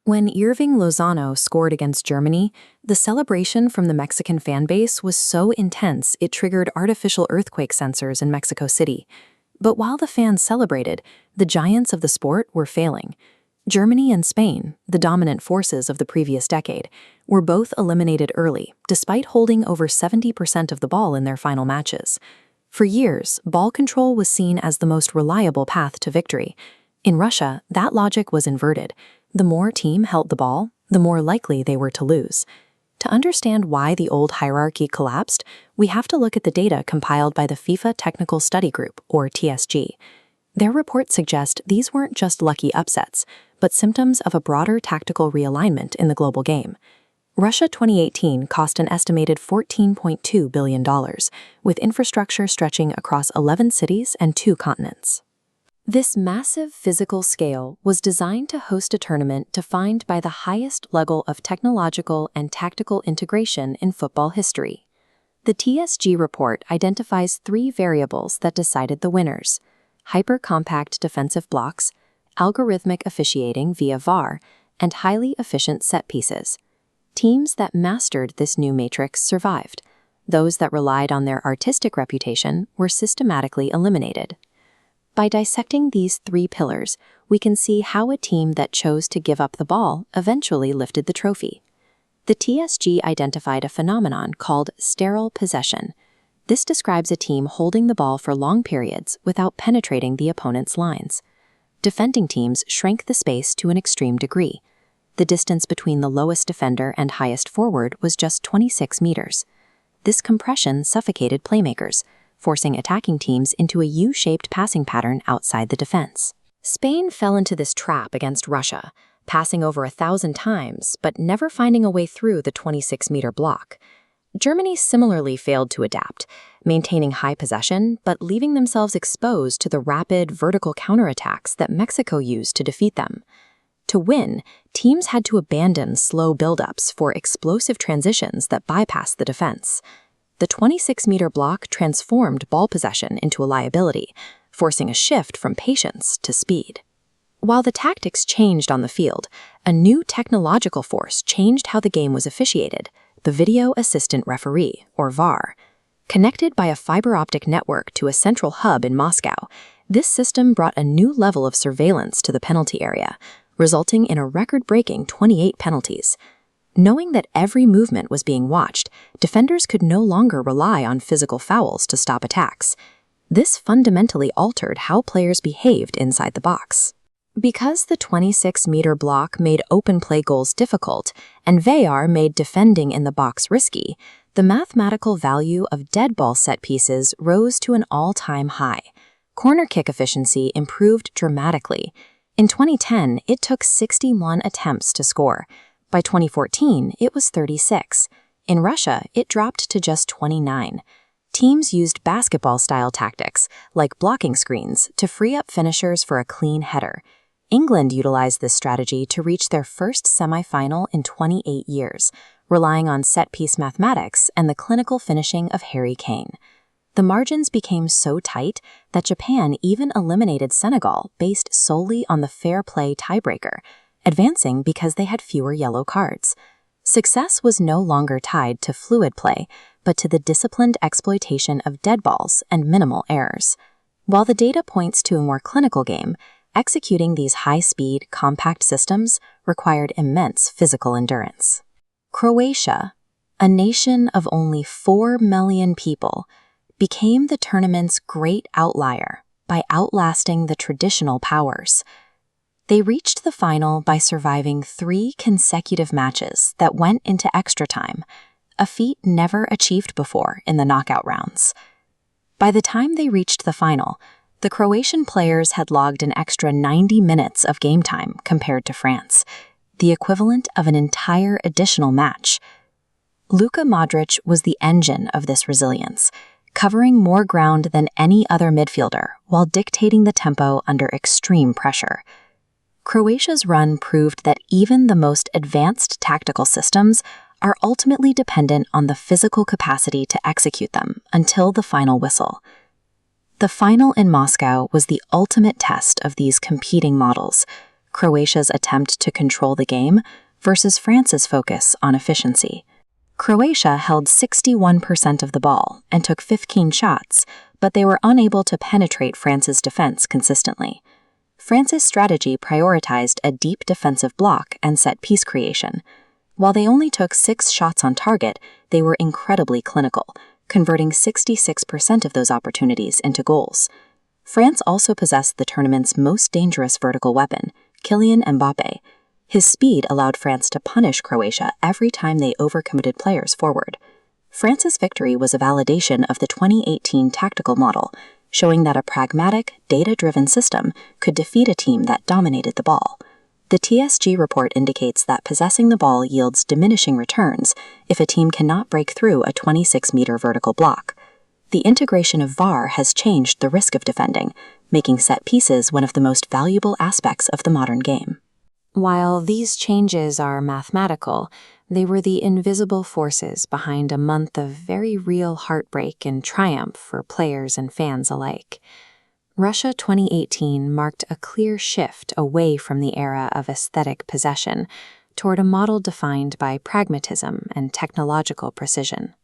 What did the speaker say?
When Irving Lozano scored against Germany, the celebration from the Mexican fan base was so intense it triggered artificial earthquake sensors in Mexico City. But while the fans celebrated, the giants of the sport were failing. Germany and Spain, the dominant forces of the previous decade, were both eliminated early, despite holding over 70% of the ball in their final matches. For years, ball control was seen as the most reliable path to victory. In Russia, that logic was inverted. The more team held the ball, the more likely they were to lose. To understand why the old hierarchy collapsed, we have to look at the data compiled by the FIFA Technical Study Group, or TSG. Their reports suggest these weren't just lucky upsets, but symptoms of a broader tactical realignment in the global game. Russia 2018 cost an estimated $14.2 billion, with infrastructure stretching across 11 cities and 2 continents. This massive physical scale was designed to host a tournament defined by the highest level of technological and tactical integration in football history. The TSG report identifies 3 variables that decided the winners: hyper-compact defensive blocks, algorithmic officiating via VAR, and highly efficient set pieces. Teams that mastered this new matrix survived. Those that relied on their artistic reputation were systematically eliminated. By dissecting these 3 pillars, we can see how a team that chose to give up the ball eventually lifted the trophy. The TSG identified a phenomenon called sterile possession. This describes a team holding the ball for long periods without penetrating the opponent's lines. Defending teams shrank the space to an extreme degree. The distance between the lowest defender and highest forward was just 26 meters. This compression suffocated playmakers, forcing attacking teams into a U-shaped passing pattern outside the defense. Spain fell into this trap against Russia, passing over 1,000 times, but never finding a way through the 26-meter block. Germany similarly failed to adapt, maintaining high possession, but leaving themselves exposed to the rapid vertical counterattacks that Mexico used to defeat them. To win, teams had to abandon slow buildups for explosive transitions that bypassed the defense. The 26-meter block transformed ball possession into a liability, forcing a shift from patience to speed. While the tactics changed on the field, a new technological force changed how the game was officiated: the Video Assistant Referee, or VAR. Connected by a fiber optic network to a central hub in Moscow, this system brought a new level of surveillance to the penalty area, resulting in a record-breaking 28 penalties. Knowing that every movement was being watched, defenders could no longer rely on physical fouls to stop attacks. This fundamentally altered how players behaved inside the box. Because the 26-meter block made open play goals difficult and VAR made defending in the box risky, the mathematical value of dead ball set pieces rose to an all-time high. Corner kick efficiency improved dramatically. In 2010, it took 61 attempts to score. By 2014, it was 36. In Russia, it dropped to just 29. Teams used basketball-style tactics, like blocking screens, to free up finishers for a clean header. England utilized this strategy to reach their first semi-final in 28 years, relying on set-piece mathematics and the clinical finishing of Harry Kane. The margins became so tight that Japan even eliminated Senegal based solely on the fair play tiebreaker, advancing because they had fewer yellow cards. Success was no longer tied to fluid play, but to the disciplined exploitation of dead balls and minimal errors. While the data points to a more clinical game, executing these high-speed, compact systems required immense physical endurance. Croatia, a nation of only 4 million people, became the tournament's great outlier by outlasting the traditional powers. They reached the final by surviving 3 consecutive matches that went into extra time, a feat never achieved before in the knockout rounds. By the time they reached the final, the Croatian players had logged an extra 90 minutes of game time compared to France, the equivalent of an entire additional match. Luka Modric was the engine of this resilience, covering more ground than any other midfielder while dictating the tempo under extreme pressure. Croatia's run proved that even the most advanced tactical systems are ultimately dependent on the physical capacity to execute them until the final whistle. The final in Moscow was the ultimate test of these competing models. Croatia's attempt to control the game versus France's focus on efficiency. Croatia held 61% of the ball and took 15 shots, but they were unable to penetrate France's defense consistently. France's strategy prioritized a deep defensive block and set-piece creation. While they only took 6 shots on target, they were incredibly clinical, converting 66% of those opportunities into goals. France also possessed the tournament's most dangerous vertical weapon, Kylian Mbappé. His speed allowed France to punish Croatia every time they overcommitted players forward. France's victory was a validation of the 2018 tactical model, showing that a pragmatic, data-driven system could defeat a team that dominated the ball. The TSG report indicates that possessing the ball yields diminishing returns if a team cannot break through a 26-meter vertical block. The integration of VAR has changed the risk of defending, making set pieces one of the most valuable aspects of the modern game. While these changes are mathematical, they were the invisible forces behind a month of very real heartbreak and triumph for players and fans alike. Russia 2018 marked a clear shift away from the era of aesthetic possession toward a model defined by pragmatism and technological precision.